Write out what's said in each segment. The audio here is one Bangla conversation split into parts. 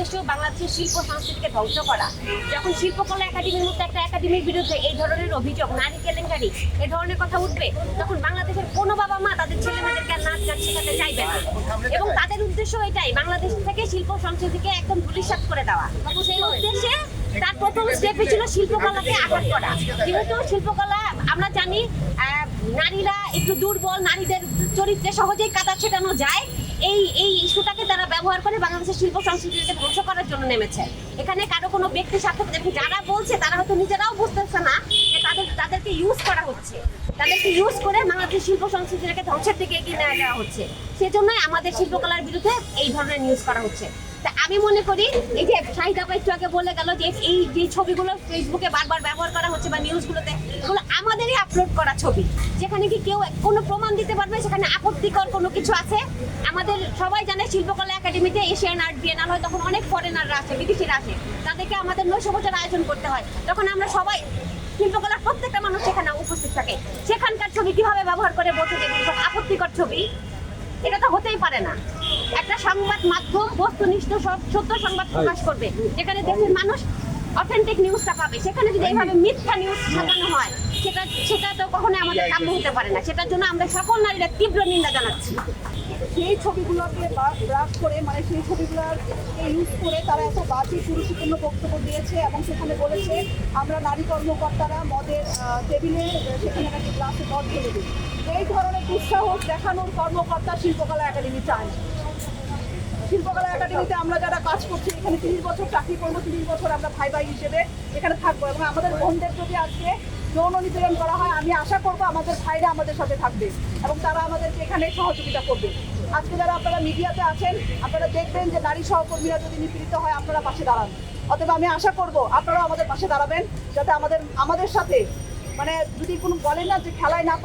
উদ্দেশ্য বাংলাদেশের শিল্প সংস্কৃতিকে ধ্বংস করা। যখন শিল্পকলা একাডেমির মতো একটা একাডেমির বিরুদ্ধে এই ধরনের অভিযোগ, নারী কেলেঙ্কারি, এই ধরনের কথা উঠবে, তখন বাংলাদেশের কোনো বাবা মা তাদের ছেলেমেয়েদেরকে নাচ গান শেখাতে চাইবে না। এবং তাদের উদ্দেশ্য এটাই, বাংলাদেশ থেকে শিল্প সংস্কৃতিকে একদম ধূলিসাৎ করে দেওয়া। সেই উদ্দেশ্যে তার প্রথম স্টেপে ছিল শিল্পকলাকে আঘাত করা। যেহেতু শিল্পকলা আমরা জানি নারীরা একটু দুর্বল, নারীদের চরিত্রে সহজেই কাদা ছেটানো যায়, এই ইস্যুটাকে তারা ব্যবহার করে বাংলাদেশের শিল্প সংস্কৃতিকে ধ্বংস করার জন্য নেমেছে। এখানে কারো কোনো ব্যক্তি স্বার্থ, যারা বলছে তারা হয়তো নিজেরাও বুঝতেছে না যে তাদেরকে ইউজ করা হচ্ছে, তাদেরকে ইউজ করে বাংলাদেশের শিল্প সংস্কৃতিকে ধ্বংসের দিকে এগিয়ে নিয়ে যাওয়া হচ্ছে। সেজন্যই আমাদের শিল্পকলার বিরুদ্ধে এই ধরনের নিউজ করা হচ্ছে। তা আমি মনে করি এই যে শাহিদ আপা একটু আগে বলে গেল যে এই যে ছবিগুলো ফেসবুকে বারবার ব্যবহার করা হচ্ছে বা নিউজগুলোতে, এগুলো আমাদেরই আপলোড করা ছবি, যেখানে কি কেউ কোনো প্রমাণ দিতে পারবে সেখানে আপত্তিকর কোনো কিছু আছে? আমাদের সবাই জানে শিল্পকলা একাডেমিতে এশিয়ান আর্ট বিয়েনাল হয়, তখন অনেক ফরেনাররা আসে, বিদেশিরা আসে, তাদেরকে আমাদের 900 বছর আয়োজন করতে হয়। তখন আমরা সবাই শিল্পকলার প্রত্যেকটা মানুষ সেখানে উপস্থিত থাকে। সেখানকার ছবি কিভাবে ব্যবহার করে বলতে যে আপত্তিকর ছবি? এটা তো হতেই পারে না। একটা সংবাদ মাধ্যম বস্তুনিষ্ঠ সত্য সংবাদ প্রকাশ করবে, যেখানে দেশের মানুষ অথেন্টিক নিউজটা পাবে। সেখানে যদি এইভাবে মিথ্যা নিউজ সাজানো হয়, সেটা তো কখনোই আমাদের কাম্য হতে পারে না। সেটার জন্য আমরা সকল নারীরা তীব্র নিন্দা জানাচ্ছি। সেই ছবিগুলোকে ব্রাশ করে, মানে সেই ছবিগুলোর ইউজ করে তারা এত বাজে কুরুচিপূর্ণ বক্তব্য দিয়েছে এবং সেখানে বলেছে আমরা নারী কর্মকর্তারা মদের টেবিলে সেখানে নাকি গ্লাসে মদ ঢেলে দিই। এই ধরনের দুঃসাহস দেখানোর কর্মকর্তা শিল্পকলা একাডেমি চায়। শিল্পকলা একাডেমিতে আমরা যারা কাজ করছি, এখানে 30 বছর চাকরি করবো, 30 বছর আমরা ভাই ভাই হিসেবে এখানে থাকবো এবং আমাদের বোনদের যদি আজকে যৌন নিপীড়ন করা হয়, আমি আশা করবো আমাদের ভাইরা আমাদের সাথে থাকবে এবং তারা আমাদেরকে এখানে সহযোগিতা করবে। আজকে যারা আপনারা মিডিয়াতে আছেন, আপনারা দেখবেন যে নারী সহকর্মীরা যদি নিপীড়িত হয় আপনারা পাশে দাঁড়ান। অতএব আমি আশা করবো আপনারাও আমাদের পাশে দাঁড়াবেন, যাতে আমাদের সাথে, মানে যদি কোনো বলেন না যে খেলায় না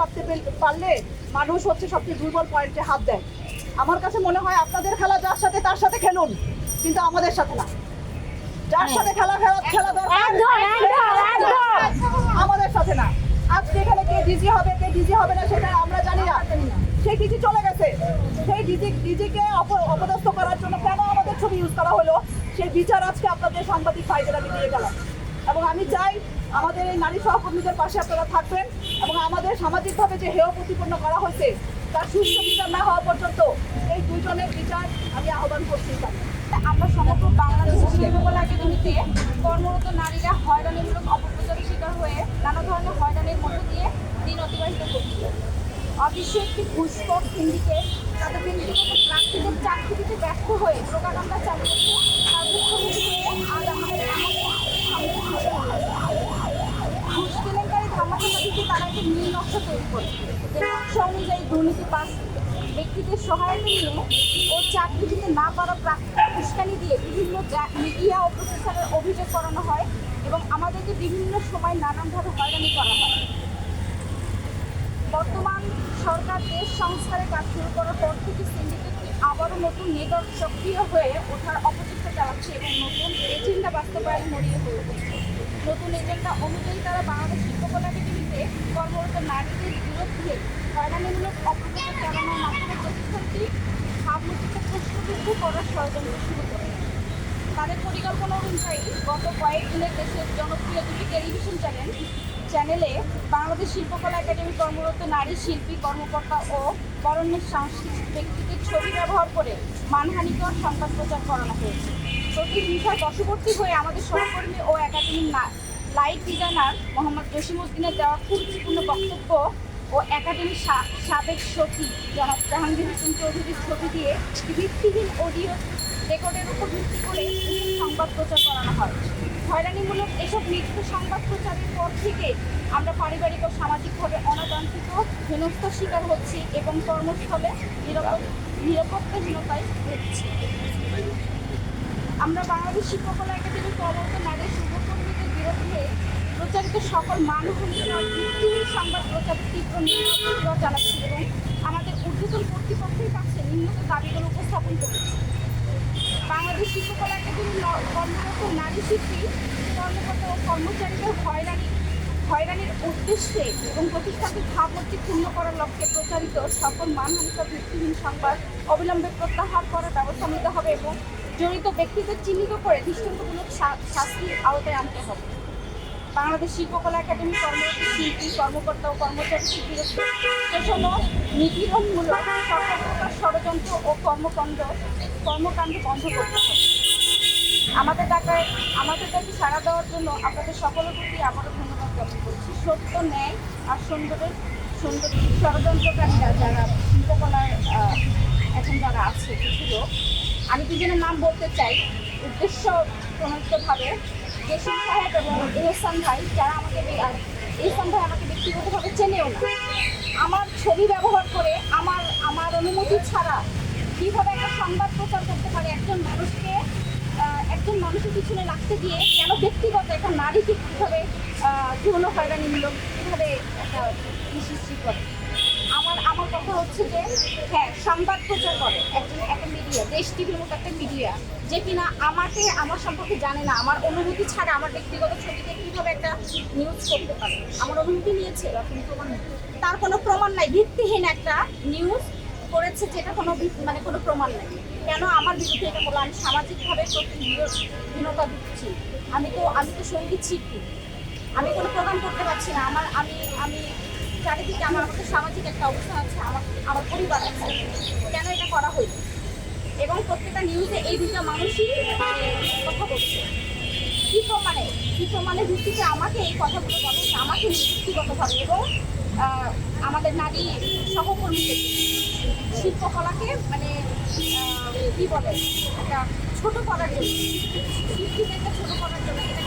পারলে মানুষ হচ্ছে সবচেয়ে দুর্বল পয়েন্টে হাত দেয়। আমার কাছে মনে হয় আপনাদের খেলা যার সাথে তার সাথে খেলুন, কিন্তু আমাদের সাথে না। যার সাথে খেলা আমাদের সাথে না। আজকে এখানে কে ডিজি হবে কে ডিজি হবে না সেটা আমরা জানি না। সেই ডিজি চলে গেছে, সেই ডিজিকে অপদস্থ করার জন্য কেন আমাদের ছবি ইউজ করা হলো, সেই বিচার আজকে আপনাদের সাংবাদিক ভাইদের আমি দিয়ে গেলাম। এবং আমি চাই আমাদের এই নারী সহকর্মীদের পাশে আপনারা থাকবেন এবং আমাদের সামাজিকভাবে যে হেয় প্রতিপন্ন করা হয়েছে তার সুষ্ঠু বিচার না হওয়া পর্যন্ত এই দুজনের বিচার আমি আহ্বান করতে চাই। আমরা সমগ্র বাংলাদেশের শিল্পকলা একাডেমিতে কর্মরত নারীরা হয়রানিমূলক অপপ্রচারের শিকার হয়ে নানা ধরনের হয়রানির মধ্য দিয়ে দিন অতিবাহিত করছিল। অদৃশ্য একটি ঘুষখোর সিন্ডিকেট তাদের ব্যক্তিগত প্রার্থীদের চাকরি দিতে ব্যর্থ হয়ে প্রোপাগান্ডা চালিয়েছে। তার মুখ্যমন্ত্রী আজ আমাদের ঘুষ কেলেঙ্কারি ধামাচাপা দিতে তারা একটি নীল নকশা তৈরি করেছে, যে নকশা অনুযায়ী দুর্নীতিবাজ ব্যক্তিদের সহায়তা নিয়ে ও চাকরি দিতে না পারা প্রার্থীদের উস্কানি দিয়ে বিভিন্ন মিডিয়া ও প্রতিষ্ঠানের অভিযোগ করানো হয় এবং আমাদেরকে বিভিন্ন সময় নানানভাবে হয়রানি করা হয়। বর্তমান সরকার দেশ সংস্কারের কাজ শুরু করার পর থেকে সিন্ডিকেটটি আবারও নতুন নেটওয়ার্ক সক্রিয় হয়ে ওঠার অপচেষ্টা চালাচ্ছে এবং নতুন এজেন্ডা বাস্তবায়ন মরিয়ে হয়ে উঠেছে। নতুন এজেন্ডা অনুযায়ী তারা বাংলাদেশ শিল্পকলা একাডেমিতে কর্মরত নারীদের বিরুদ্ধে হয়রানিমূলক অপপ্রচার চালানোর মাধ্যমে প্রতিষ্ঠানটি ভাবমূর্তিতে প্রশ্নবিদ্ধ করার ষড়যন্ত্র শুরু করে। তাদের পরিকল্পনা অনুযায়ী গত কয়েকদিনের দেশের জনপ্রিয় দুটি টেলিভিশন চ্যানেলে বাংলাদেশ শিল্পকলা একাডেমি কর্মরত নারী শিল্পী, কর্মকর্তা ও বরেণ্যের সাংস্কৃতিক ব্যক্তিদের ছবি ব্যবহার করে মানহানিকর সংবাদ প্রচার করানো হয়েছে। প্রতিহিংসার বশবর্তী হয়ে আমাদের সহকর্মী ও একাডেমির লাইট ডিজাইনার মোহাম্মদ জসিমউদ্দিনের দেওয়া কুরুচিপূর্ণ বক্তব্য ও একাডেমির সাবেক সচিব জনাব জাহাঙ্গীর হোসেন চৌধুরীর ছবি দিয়ে ভিত্তিহীন অডিও রেকর্ডের উপর ভিত্তি করে সংবাদ প্রচার করানো হয়। হয়রানিমূলক এসব মিথ্যা সংবাদ প্রচারের পর থেকে আমরা পারিবারিক ও সামাজিকভাবে অনাকাঙ্ক্ষিত হেনস্থার শিকার হচ্ছি এবং কর্মস্থলে নিরাপত্তাহীনতায় ভুগছি। আমরা বাংলাদেশ শিল্পকলা একাডেমির কর্মরত নারী শুভকর্মীদের বিরুদ্ধে প্রচারিত সকল মানহানিকর ভিত্তিহীন সংবাদ প্রচারের তীব্র নিন্দা জানাচ্ছি এবং আমাদের ঊর্ধ্বতন কর্তৃপক্ষের কাছে নিম্নত দাবিগুলো উপস্থাপন করেছি। বাংলাদেশ শিল্পকলা একাডেমির কর্মরত নারী শিল্পী, কর্মকর্তা ও কর্মচারীদের হয়রানির উদ্দেশ্যে এবং প্রতিষ্ঠানটির ভাবমূর্তি ক্ষুণ্ণ করার লক্ষ্যে প্রচারিত সকল মানহানিকর ভিত্তিহীন সংবাদ অবিলম্বে প্রত্যাহার করার ব্যবস্থা নিতে হবে এবং জড়িত ব্যক্তিদের চিহ্নিত করে দৃষ্টান্তমূলক শাস্তির আওতায় আনতে হবে। বাংলাদেশ শিল্পকলা একাডেমির কর্মরত শিল্পী, কর্মকর্তা ও কর্মচারীদের বিরুদ্ধে শোষণ ও নিপীড়নমূলক সকল প্রকার ষড়যন্ত্র ও কর্মকাণ্ড বন্ধ করতে হবে। আমাদের ডাকে সাড়া দেওয়ার জন্য আপনাদের সকলের প্রতি আবারও ধন্যবাদ জ্ঞাপন করছি। সত্য, ন্যায় আর সৌন্দর্যের ষড়যন্ত্রকারীরা যারা শিল্পকলার এখন যারা আছে কিছু লোক, আমি দুজনের নাম বলতে চাই উদ্দেশ্য প্রণোদিতভাবে, জেসিম সাহেব এবং এহসান ভাই, যারা এহসান ভাই আমাকে ব্যক্তিগতভাবে চেনেও না, আমার ছবি ব্যবহার করে আমার অনুমতি ছাড়া কীভাবে একটা সংবাদ প্রচার করতে পারে, একজন মানুষের পিছনে রাখতে গিয়ে কেন ব্যক্তিগত একটা নারীকে কীভাবে যৌন হয়রানিমূলক কীভাবে একটা সৃষ্টি করে। আমার কথা হচ্ছে যে হ্যাঁ, সংবাদ প্রচার করে একটা মিডিয়া, দেশ টিভির মতো একটা মিডিয়া, যে কিনা আমার সম্পর্কে জানে না, আমার অনুমতি ছাড়া আমার ব্যক্তিগত ছবিতে কীভাবে একটা নিউজ করতে পারে। আমার অনুমতি নিয়েছে, তার কোনো প্রমাণ নাই, ভিত্তিহীন একটা নিউজ করেছে যেটা কোনো প্রমাণ নেই। কেন আমার বিরুদ্ধে এটা বলো? আমি সামাজিকভাবে প্রতিহীনতা দিচ্ছি। আমি তো সঙ্গীত শিল্পী, আমি কোনো প্রোগ্রাম করতে পারছি না। আমি চারিদিকে আমার মধ্যে সামাজিক একটা অবস্থান আছে, আমার পরিবার আছে। কেন এটা করা হইল? এবং প্রত্যেকটা নিউজে এই দুইটা মানুষই কথা বলছে। কি প্রমাণের ভিত্তিতে আমাকে এই কথাগুলো বলে, আমাকে ব্যক্তিগতভাবে এবং আমাদের নারী সহকর্মীদের শিল্পকলাকে কি বলে একটা ছোট করার জন্য, শিল্পীদেরকে ছোট করার জন্য, এটা